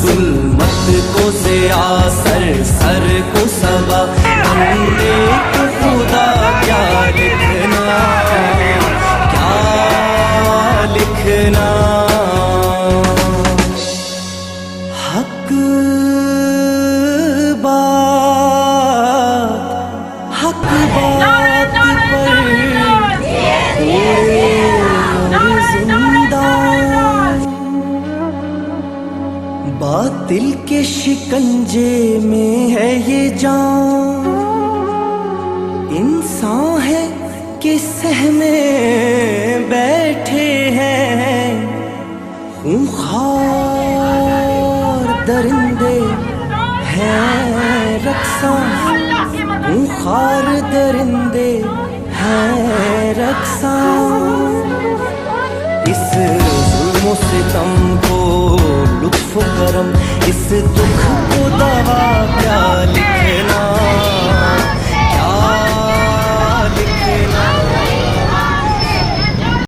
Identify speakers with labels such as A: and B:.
A: जुल्मत को Zia, sir sir को सबा, बंदे को खुदा क्या लिखना, क्या लिखना। हक बात, हक बात पर जिंदा, बातिल के शिकंजे में है ये जान, इंसान है कि सहमे बैठे हैं, खूंखार दरिंदे हैं रक्सा, खूंखार दरिंदे हैं रक्सा। इस जुल्म सितम को लुत्फ करम, इस दुख को